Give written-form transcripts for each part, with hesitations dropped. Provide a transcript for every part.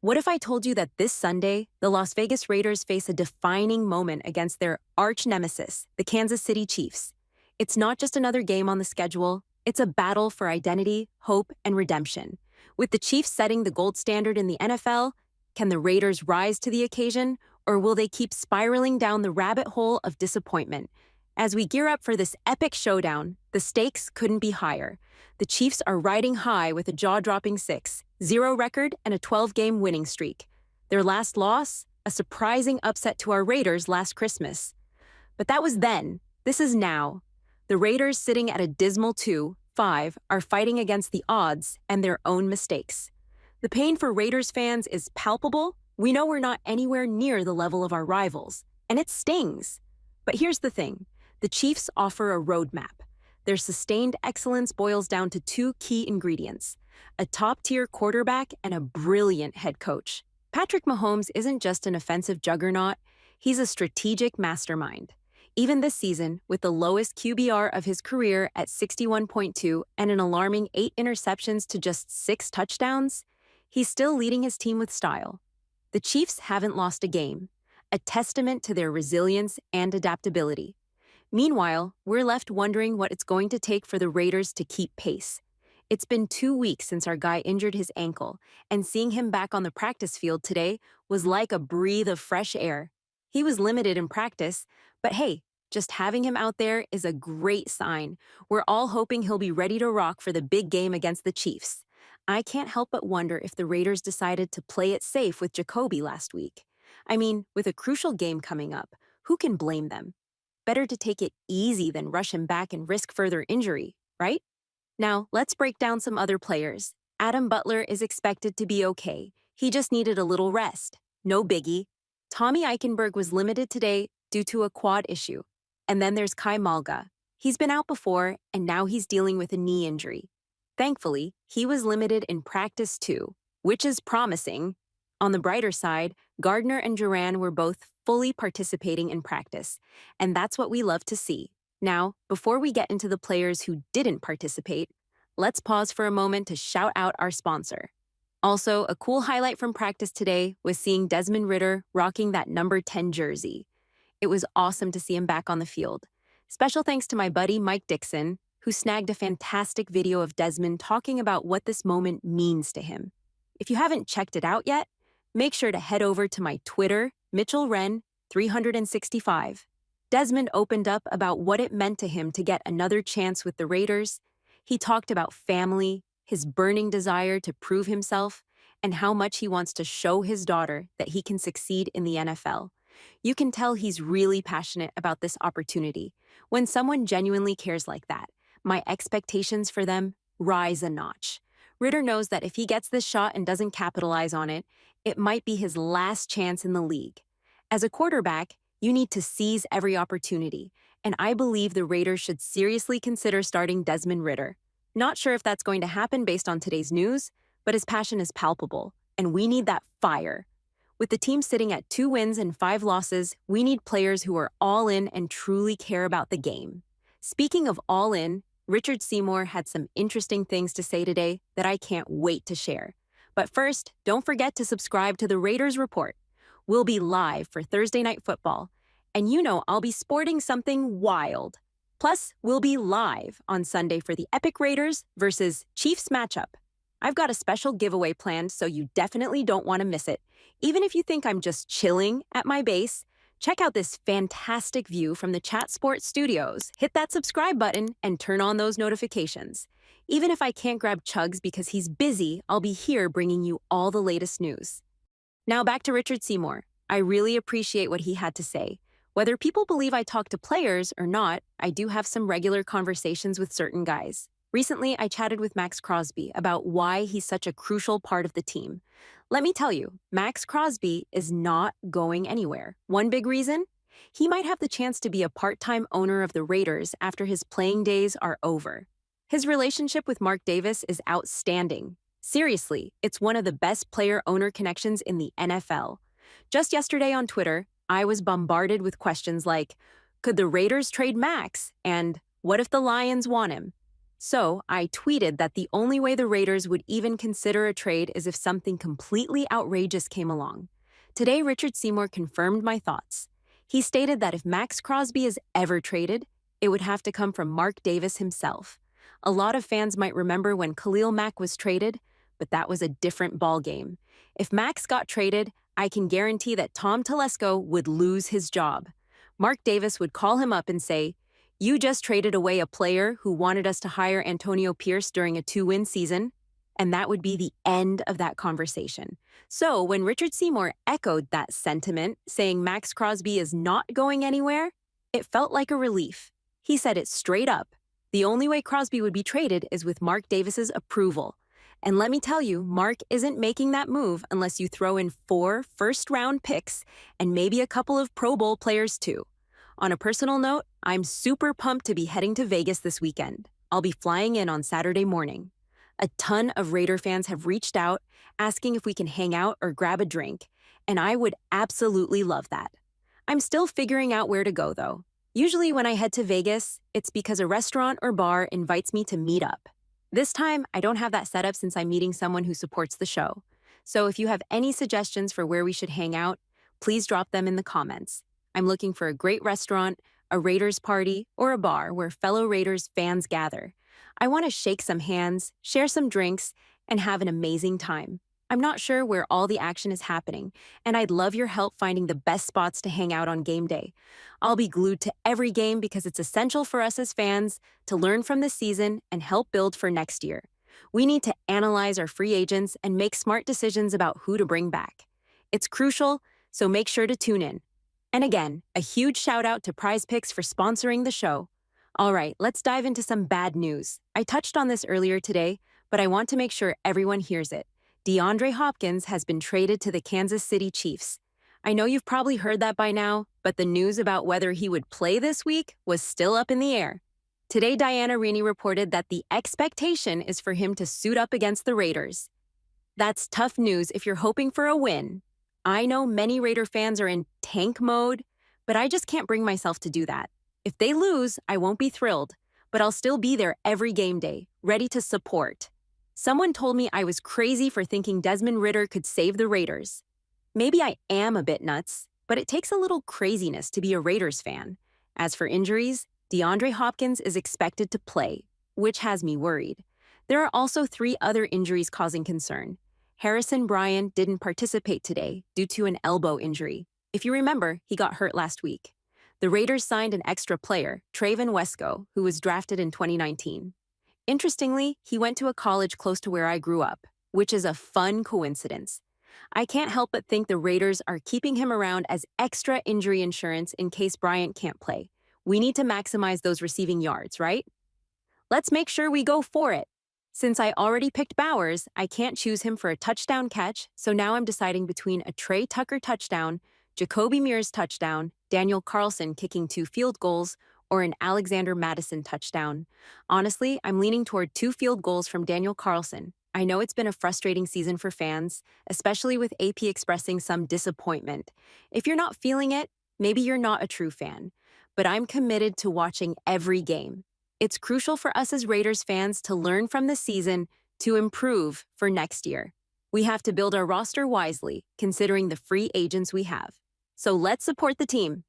What if I told you that this Sunday, the Las Vegas Raiders face a defining moment against their arch-nemesis, the Kansas City Chiefs? It's not just another game on the schedule, it's a battle for identity, hope, and redemption. With the Chiefs setting the gold standard in the NFL, can the Raiders rise to the occasion, or will they keep spiraling down the rabbit hole of disappointment? As we gear up for this epic showdown, the stakes couldn't be higher. The Chiefs are riding high with a jaw-dropping 6-0 record and a 12-game winning streak. Their last loss? A surprising upset to our Raiders last Christmas. But that was then. This is now. The Raiders, sitting at a dismal 2-5, are fighting against the odds and their own mistakes. The pain for Raiders fans is palpable. We know we're not anywhere near the level of our rivals, and it stings. But here's the thing. The Chiefs offer a roadmap. Their sustained excellence boils down to two key ingredients: a top-tier quarterback and a brilliant head coach. Patrick Mahomes isn't just an offensive juggernaut, he's a strategic mastermind. Even this season, with the lowest QBR of his career at 61.2 and an alarming 8 interceptions to just 6 touchdowns, he's still leading his team with style. The Chiefs haven't lost a game, a testament to their resilience and adaptability. Meanwhile, we're left wondering what it's going to take for the Raiders to keep pace. It's been 2 weeks since our guy injured his ankle, and seeing him back on the practice field today was like a breath of fresh air. He was limited in practice, but hey, just having him out there is a great sign. We're all hoping he'll be ready to rock for the big game against the Chiefs. I can't help but wonder if the Raiders decided to play it safe with Jacobi last week. I mean, with a crucial game coming up, who can blame them? Better to take it easy than rush him back and risk further injury, right? Now, let's break down some other players. Adam Butler is expected to be okay. He just needed a little rest. No biggie. Tommy Eichenberg was limited today due to a quad issue. And then there's Kai Malga. He's been out before, and now he's dealing with a knee injury. Thankfully, he was limited in practice too, which is promising. On the brighter side, Gardner and Duran were both fully participating in practice, and that's what we love to see. Now, before we get into the players who didn't participate, let's pause for a moment to shout out our sponsor. Also, a cool highlight from practice today was seeing Desmond Ritter rocking that number 10 jersey. It was awesome to see him back on the field. Special thanks to my buddy Mike Dixon, who snagged a fantastic video of Desmond talking about what this moment means to him. If you haven't checked it out yet, make sure to head over to my Twitter, MitchellWren365. Desmond opened up about what it meant to him to get another chance with the Raiders. He talked about family, his burning desire to prove himself, and how much he wants to show his daughter that he can succeed in the NFL. You can tell he's really passionate about this opportunity. When someone genuinely cares like that, my expectations for them rise a notch. Ritter knows that if he gets this shot and doesn't capitalize on it, it might be his last chance in the league. As a quarterback, you need to seize every opportunity, and I believe the Raiders should seriously consider starting Desmond Ritter. Not sure if that's going to happen based on today's news, but his passion is palpable, and we need that fire. With the team sitting at 2 wins and 5 losses, we need players who are all in and truly care about the game. Speaking of all in, Richard Seymour had some interesting things to say today that I can't wait to share. But first, don't forget to subscribe to the Raiders Report. We'll be live for Thursday Night Football, and you know I'll be sporting something wild. Plus, we'll be live on Sunday for the epic Raiders versus Chiefs matchup. I've got a special giveaway planned, so you definitely don't want to miss it. Even if you think I'm just chilling at my base, check out this fantastic view from the Chat Sports Studios. Hit that subscribe button and turn on those notifications. Even if I can't grab Chugs because he's busy, I'll be here bringing you all the latest news. Now back to Richard Seymour. I really appreciate what he had to say. Whether people believe I talk to players or not, I do have some regular conversations with certain guys. Recently, I chatted with Max Crosby about why he's such a crucial part of the team. Let me tell you, Max Crosby is not going anywhere. One big reason? He might have the chance to be a part-time owner of the Raiders after his playing days are over. His relationship with Mark Davis is outstanding. Seriously, it's one of the best player-owner connections in the NFL. Just yesterday on Twitter, I was bombarded with questions like, could the Raiders trade Max? And what if the Lions want him? So I tweeted that the only way the Raiders would even consider a trade is if something completely outrageous came along. Today, Richard Seymour confirmed my thoughts. He stated that if Max Crosby is ever traded, it would have to come from Mark Davis himself. A lot of fans might remember when Khalil Mack was traded, but that was a different ballgame. If Max got traded, I can guarantee that Tom Telesco would lose his job. Mark Davis would call him up and say, "You just traded away a player who wanted us to hire Antonio Pierce during a 2-win season," and that would be the end of that conversation. So when Richard Seymour echoed that sentiment, saying Max Crosby is not going anywhere, it felt like a relief. He said it straight up. The only way Crosby would be traded is with Mark Davis's approval. And let me tell you, Mark isn't making that move unless you throw in 4 first-round picks and maybe a couple of Pro Bowl players too. On a personal note, I'm super pumped to be heading to Vegas this weekend. I'll be flying in on Saturday morning. A ton of Raider fans have reached out, asking if we can hang out or grab a drink, and I would absolutely love that. I'm still figuring out where to go, though. Usually when I head to Vegas, it's because a restaurant or bar invites me to meet up. This time, I don't have that set up since I'm meeting someone who supports the show. So if you have any suggestions for where we should hang out, please drop them in the comments. I'm looking for a great restaurant, a Raiders party, or a bar where fellow Raiders fans gather. I want to shake some hands, share some drinks, and have an amazing time. I'm not sure where all the action is happening, and I'd love your help finding the best spots to hang out on game day. I'll be glued to every game because it's essential for us as fans to learn from this season and help build for next year. We need to analyze our free agents and make smart decisions about who to bring back. It's crucial, so make sure to tune in. And again, a huge shout out to Prize Picks for sponsoring the show. All right, let's dive into some bad news. I touched on this earlier today, but I want to make sure everyone hears it. DeAndre Hopkins has been traded to the Kansas City Chiefs. I know you've probably heard that by now, but the news about whether he would play this week was still up in the air. Today, Diana Rini reported that the expectation is for him to suit up against the Raiders. That's tough news if you're hoping for a win. I know many Raider fans are in tank mode, but I just can't bring myself to do that. If they lose, I won't be thrilled, but I'll still be there every game day, ready to support. Someone told me I was crazy for thinking Desmond Ritter could save the Raiders. Maybe I am a bit nuts, but it takes a little craziness to be a Raiders fan. As for injuries, DeAndre Hopkins is expected to play, which has me worried. There are also 3 other injuries causing concern. Harrison Bryant didn't participate today due to an elbow injury. If you remember, he got hurt last week. The Raiders signed an extra player, Trayvon Wesco, who was drafted in 2019. Interestingly, he went to a college close to where I grew up, which is a fun coincidence. I can't help but think the Raiders are keeping him around as extra injury insurance in case Bryant can't play. We need to maximize those receiving yards, right? Let's make sure we go for it. Since I already picked Bowers, I can't choose him for a touchdown catch, so now I'm deciding between a Trey Tucker touchdown, Jacobi Meyers touchdown, Daniel Carlson kicking 2 field goals, or an Alexander Madison touchdown. Honestly, I'm leaning toward 2 field goals from Daniel Carlson. I know it's been a frustrating season for fans, especially with AP expressing some disappointment. If you're not feeling it, maybe you're not a true fan. But I'm committed to watching every game. It's crucial for us as Raiders fans to learn from this season to improve for next year. We have to build our roster wisely, considering the free agents we have. So let's support the team.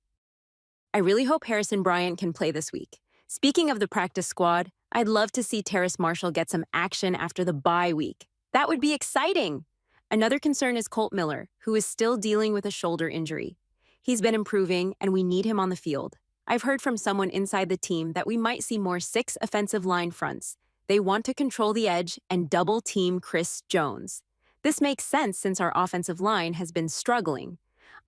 I really hope Harrison Bryant can play this week. Speaking of the practice squad, I'd love to see Terrace Marshall get some action after the bye week. That would be exciting. Another concern is Colt Miller, who is still dealing with a shoulder injury. He's been improving, and we need him on the field. I've heard from someone inside the team that we might see more 6 offensive line fronts. They want to control the edge and double-team Chris Jones. This makes sense since our offensive line has been struggling.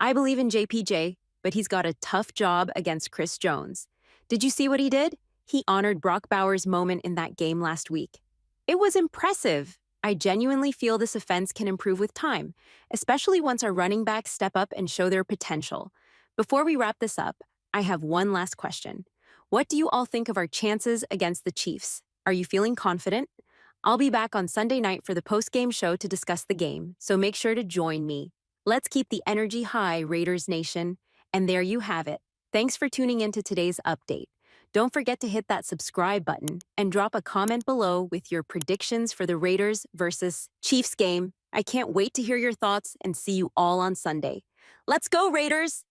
I believe in JPJ, but he's got a tough job against Chris Jones. Did you see what he did? He honored Brock Bowers' moment in that game last week. It was impressive. I genuinely feel this offense can improve with time, especially once our running backs step up and show their potential. Before we wrap this up, I have one last question. What do you all think of our chances against the Chiefs? Are you feeling confident? I'll be back on Sunday night for the post-game show to discuss the game, so make sure to join me. Let's keep the energy high, Raiders Nation. And there you have it. Thanks for tuning in to today's update. Don't forget to hit that subscribe button and drop a comment below with your predictions for the Raiders versus Chiefs game. I can't wait to hear your thoughts and see you all on Sunday. Let's go, Raiders!